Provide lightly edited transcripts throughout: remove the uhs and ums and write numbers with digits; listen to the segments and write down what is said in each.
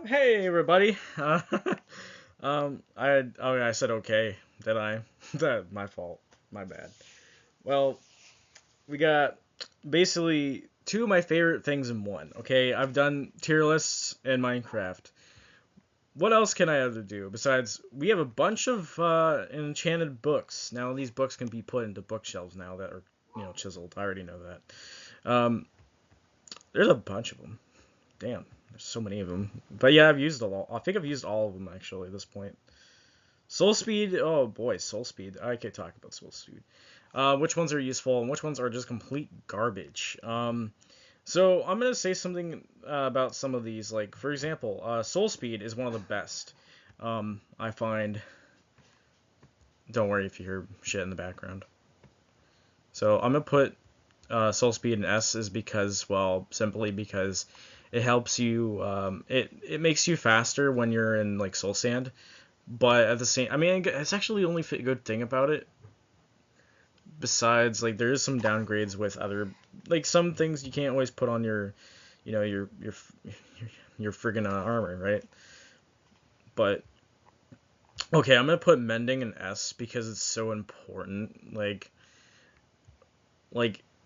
Hey everybody. I said okay. Did I? That my fault. My bad. Well, we got basically two of my favorite things in one. Okay, I've done tier lists in Minecraft. What else can I have to do besides we have a bunch of enchanted books. Now these books can be put into bookshelves now that are chiseled. I already know that. There's a bunch of them. Damn, there's so many of them. But yeah, I've used a lot. I think I've used all of them actually at this point. Soul speed. Oh boy, soul speed. I could talk about soul speed. Which ones are useful and which ones are just complete garbage. So I'm gonna say something about some of these. Like for example, soul speed is one of the best. I find. Don't worry if you hear shit in the background. So I'm gonna put soul speed in S is because, well, simply because it helps you. It makes you faster when you're in like soul sand, but at the same, I mean, it's actually the only good thing about it. Besides, like, there is some downgrades with other, like, some things you can't always put on your, your friggin' armor, right? But okay, I'm gonna put mending in S because it's so important.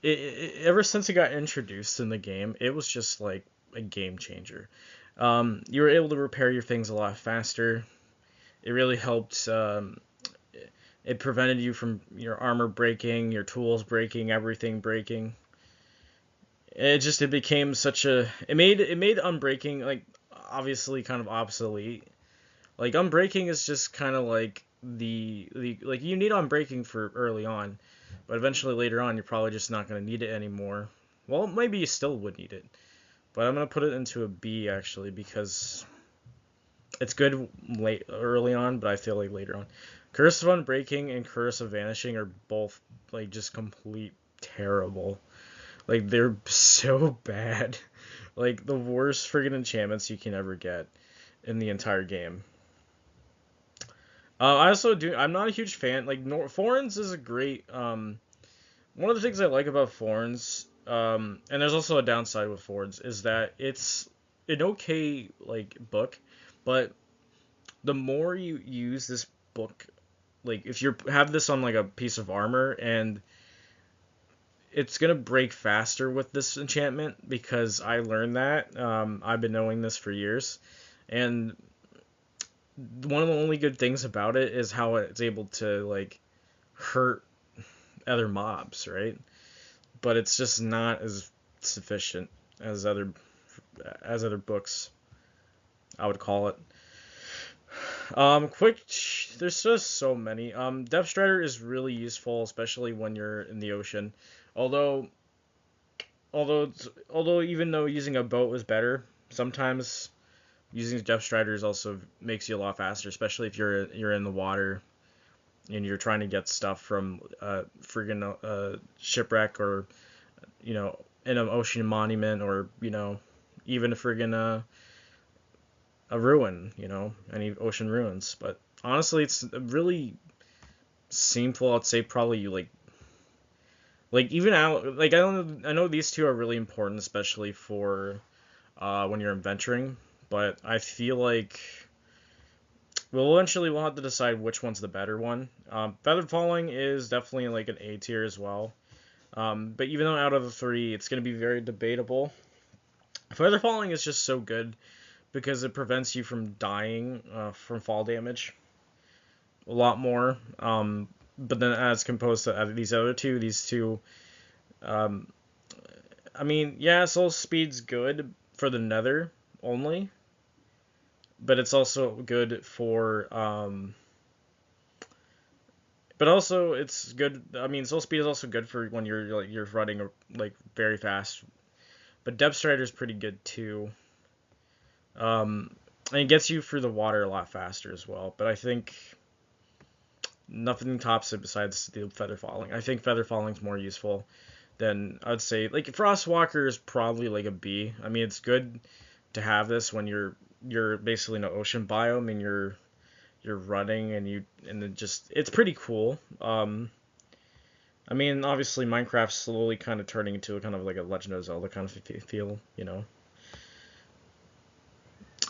Ever since it got introduced in the game, it was just like a game changer. You were able to repair your things a lot faster. It really helped. It prevented you from your armor breaking, your tools breaking, everything breaking. It became such a it made unbreaking like obviously kind of obsolete. Like unbreaking is just kind of like the like you need unbreaking for early on, but eventually later on you're probably just not going to need it anymore. Well, maybe you still would need it, but I'm going to put it into a B actually because it's good late early on, but I feel like later on. Curse of Unbreaking and Curse of Vanishing are both like just complete terrible. Like they're so bad. Like the worst friggin' enchantments you can ever get in the entire game. I also do. I'm not a huge fan. Like Thorns is a great. One of the things I like about Thorns, and there's also a downside with Thorns, is that it's an okay like book, but the more you use this book, like if you have this on like a piece of armor and it's gonna break faster with this enchantment because I learned that. I've been knowing this for years, and one of the only good things about it is how it's able to like hurt other mobs, right? But it's just not as sufficient as other books. I would call it. Quick. There's just so many. Depth Strider is really useful, especially when you're in the ocean. Although although even though using a boat was better, sometimes using Depth Striders also makes you a lot faster, especially if you're in the water and you're trying to get stuff from friggin' shipwreck or in an ocean monument or even a friggin' a ruin, any ocean ruins. But honestly, it's really simple. I'd say probably like even out like I know these two are really important, especially for when you're adventuring. But I feel like we'll have to decide which one's the better one. Feather Falling is definitely like an A tier as well. But even though out of the three, it's going to be very debatable. Feather Falling is just so good because it prevents you from dying from fall damage a lot more. But then as composed to these two, um, I mean, yeah, Soul Speed's good for the Nether only, but it's also good for but also it's good. I mean, Soul Speed is also good for when you're running like very fast. But Depth Strider is pretty good too. And it gets you through the water a lot faster as well. But I think nothing tops it besides the Feather Falling. I think Feather Falling's more useful than I'd say. Like Frostwalker is probably like a B. I mean, it's good to have this when you're basically in an ocean biome and you're running and it just it's pretty cool. I mean, obviously Minecraft's slowly kind of turning into a kind of like a Legend of Zelda kind of feel.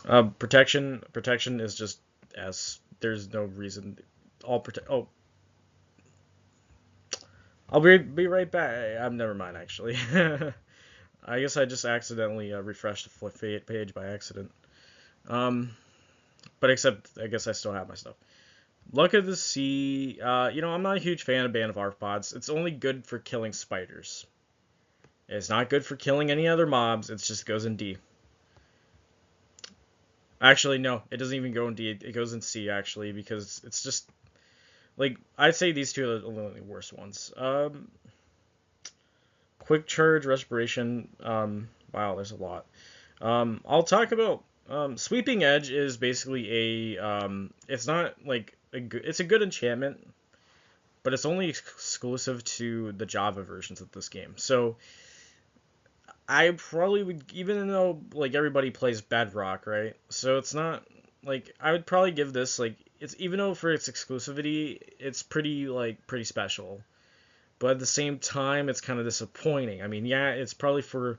Protection is just S. There's no reason. All protect. Oh, I'll be right back. I'm never mind actually. I guess I just accidentally refreshed the page by accident. Um, but except I guess I still have my stuff. Luck of the Sea. I'm not a huge fan of Band of Arthropods. It's only good for killing spiders. It's not good for killing any other mobs. It just goes in D. Actually, no, it doesn't even go in D. It goes in C actually because it's just like I'd say these two are the only worst ones. Quick Charge, Respiration. Wow, there's a lot. I'll talk about Sweeping Edge is basically a it's not like it's a good enchantment, but it's only exclusive to the Java versions of this game. So I probably would, even though like everybody plays Bedrock, right? So it's not like I would probably give this like it's even though for its exclusivity, it's pretty special. But at the same time, it's kind of disappointing. I mean, yeah, it's probably for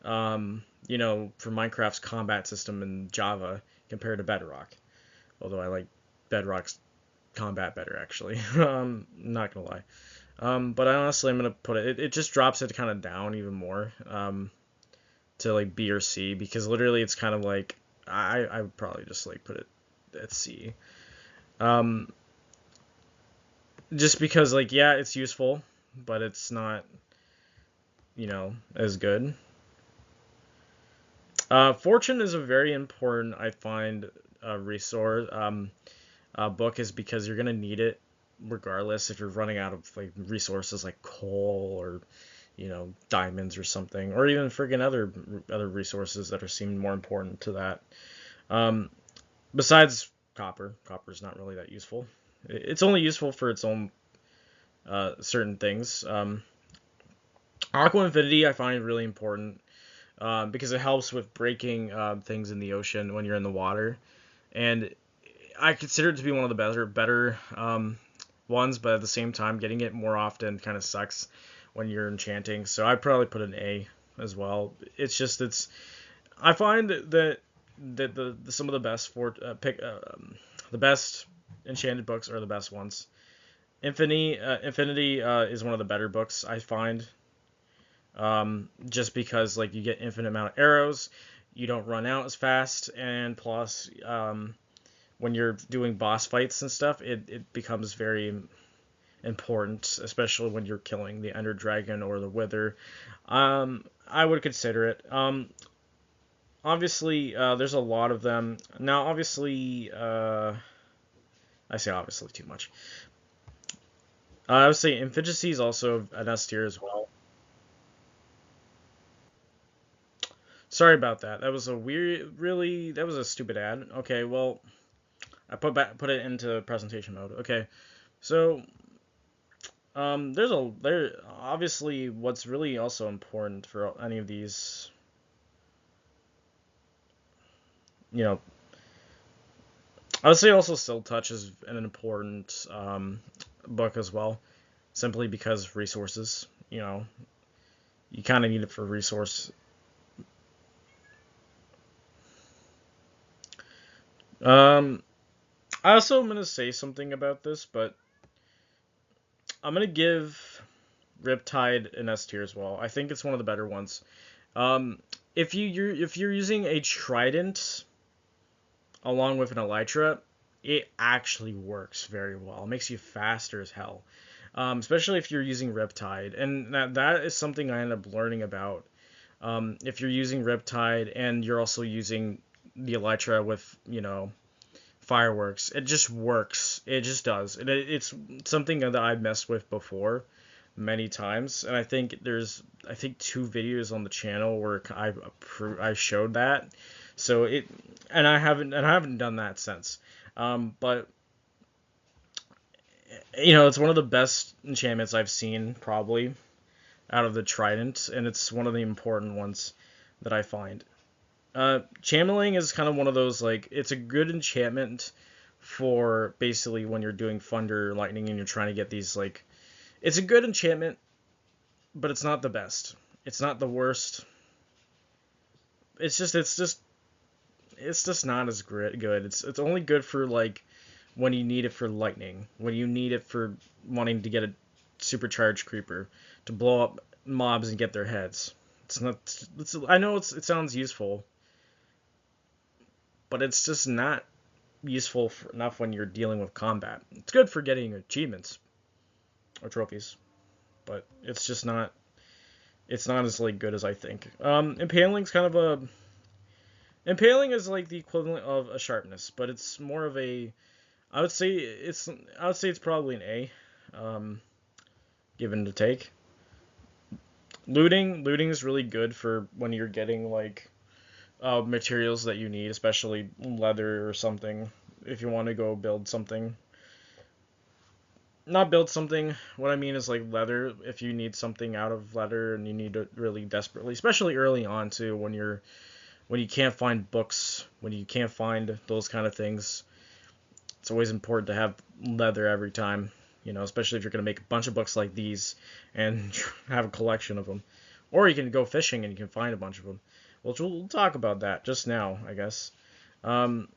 Minecraft's combat system in Java compared to Bedrock. Although I like Bedrock's combat better, actually. Not gonna lie. But honestly, I'm gonna put it just drops it kind of down even more to like B or C because literally it's kind of like I would probably just like put it at C. Um, just because like yeah, it's useful, but it's not as good. Fortune is a very important, I find, resource. Book is because you're gonna need it regardless if you're running out of like resources like coal or diamonds or something, or even friggin' other resources that are seem more important to that. Um, Besides copper, copper is not really that useful. It's only useful for its own certain things. Aqua Infinity I find really important because it helps with breaking things in the ocean when you're in the water, and I consider it to be one of the better ones, but at the same time, getting it more often kind of sucks when you're enchanting. So I'd probably put an A as well. It's I find that the some of the best the best enchanted books are the best ones. Infinity is one of the better books I find. Just because like you get infinite amount of arrows, you don't run out as fast, and plus when you're doing boss fights and stuff, it becomes very important, especially when you're killing the Ender Dragon or the Wither. I would consider it. Obviously, there's a lot of them. Now, obviously, I say obviously too much. I would say Infinity is also an S tier as well. Sorry about that. That was a weird, really, that was a stupid ad. Okay, well, I put it into presentation mode. Okay, so there obviously what's really also important for any of these, you know, I would say also Still Touch is an important book as well, simply because resources. You kind of need it for resource. Um, I also am gonna say something about this, but I'm gonna give Riptide an S tier as well. I think it's one of the better ones. Um, if you're using a trident along with an elytra, it actually works very well. It makes you faster as hell, especially if you're using Riptide, and that is something I ended up learning about. If you're using Riptide and you're also using the elytra with fireworks, it just works. It just does. It's something that I've messed with before many times, and I think two videos on the channel where I showed that. So I haven't done that since. But it's one of the best enchantments I've seen probably out of the Trident, and it's one of the important ones that I find. Channeling is kind of one of those like it's a good enchantment for basically when you're doing thunder, lightning, and you're trying to get these like it's a good enchantment, but it's not the best. It's not the worst. It's just it's just not as good. It's only good for like when you need it for lightning, when you need it for wanting to get a supercharged creeper to blow up mobs and get their heads. It's not. I know it sounds useful, but it's just not useful enough when you're dealing with combat. It's good for getting achievements or trophies, but it's just not. It's not as like good as I think. Impaling's kind of a impaling is like the equivalent of a sharpness, but it's more of a. I would say it's probably an A, um, given to take. Looting is really good for when you're getting like materials that you need, especially leather or something. If you want to go build something, not build something. What I mean is like leather. If you need something out of leather and you need it really desperately, especially early on too, when you can't find books, when you can't find those kind of things, it's always important to have leather every time. You know, especially if you're gonna make a bunch of books like these and have a collection of them, or you can go fishing and you can find a bunch of them. Well, we'll talk about that just now, I guess. Um,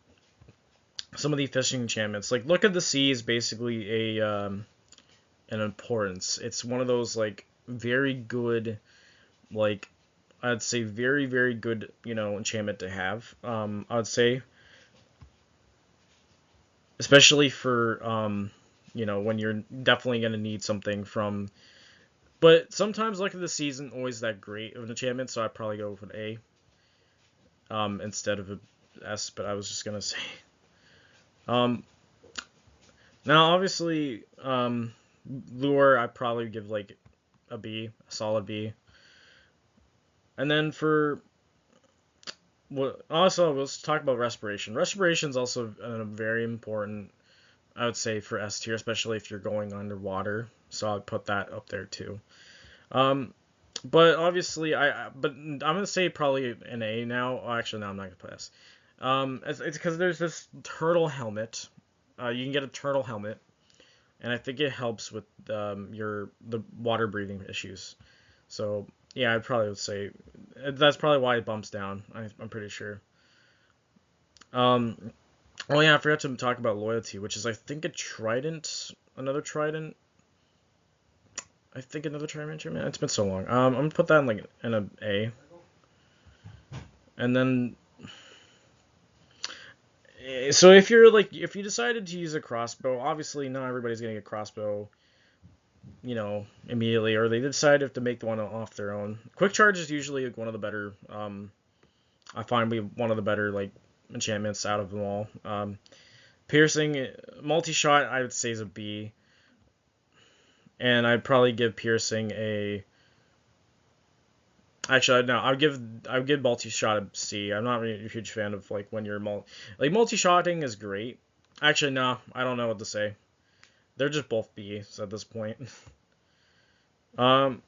some of the fishing enchantments, like Look at the Sea, is basically a an importance. It's one of those like very good, like I'd say very good, enchantment to have. I'd say, especially for when you're definitely gonna need something from. But sometimes Look at the Sea isn't always that great of an enchantment, so I'd probably go with an A instead of a S. But I was just gonna say. Um, Now, obviously, lure I probably give like a B, a solid B. And then for what also let's talk about respiration. Respiration is also very important, I would say, for S tier, especially if you're going underwater. So I'd put that up there too. Um, but obviously, but I'm gonna say probably an A now. Oh, actually, no, I'm not gonna put S. It's because there's this turtle helmet. You can get a turtle helmet, and I think it helps with the water breathing issues. So yeah, I probably would say that's probably why it bumps down. I'm pretty sure. Um, oh yeah, I forgot to talk about loyalty, which is I think a trident, another trident. I think another trident. Man, it's been so long. I'm gonna put that in like in a A, and then so if you decided to use a crossbow, obviously not everybody's getting a crossbow immediately, or they decide if to make the one off their own. Quick charge is usually one of the better. I find we one of the better like enchantments out of them all. Piercing, multi shot, I would say is a B, and I'd probably give piercing a. Actually, no, I would give multi shot a C. I'm not really a huge fan of like when you're multi shotting is great. Actually, no, I don't know what to say. They're just both B's at this point. um,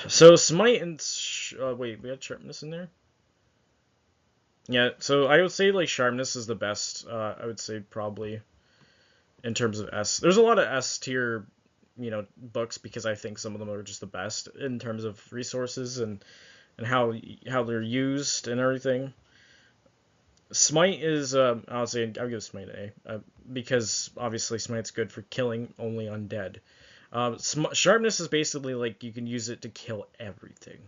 So Smite and wait, we had Sharpness in there. Yeah, so I would say like Sharpness is the best. I would say probably in terms of S. There's a lot of S tier, books because I think some of them are just the best in terms of resources and how they're used and everything. Smite is I would say I'll give Smite an A because obviously Smite's good for killing only undead. Sharpness is basically like you can use it to kill everything.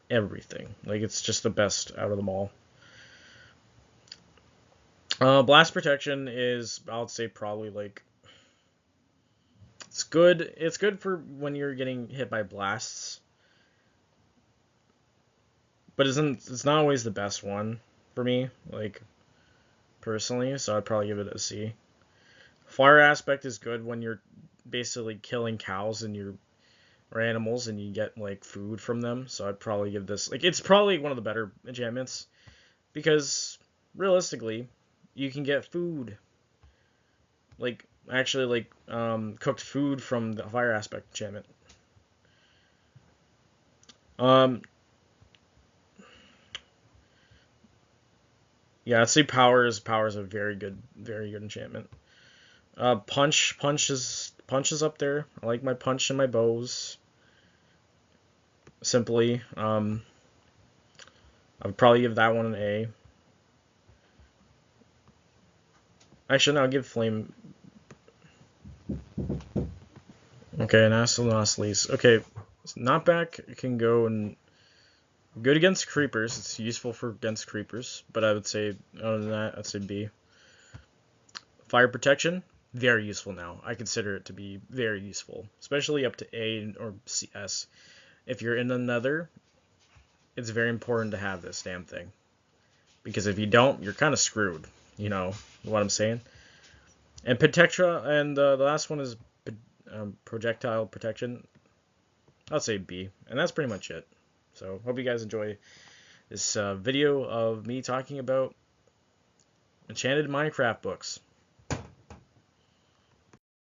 Everything. Like it's just the best out of them all. Blast protection is, I would say, probably like it's good. It's good for when you're getting hit by blasts, but it's not always the best one for me, like personally. So I'd probably give it a C. Fire aspect is good when you're basically killing cows and your or animals and you get like food from them. So I'd probably give this like it's probably one of the better enchantments because realistically, you can get food like actually like cooked food from the fire aspect enchantment. Um, yeah, I'd say power is a very good enchantment. Punch is up there. I like my punch and my bows. Simply. I would probably give that one an A. Actually, no, I'll give Flame. Okay, and not least. Okay, Knockback can go and good against creepers. It's useful for against creepers, but I would say other than that, I'd say B. Fire protection, very useful now. I consider it to be very useful, especially up to A or CS. If you're in the Nether, it's very important to have this damn thing, because if you don't, you're kind of screwed. You know what I'm saying? And Protectra, and the last one is projectile protection. I'll say B, and that's pretty much it. So hope you guys enjoy this video of me talking about Enchanted Minecraft books.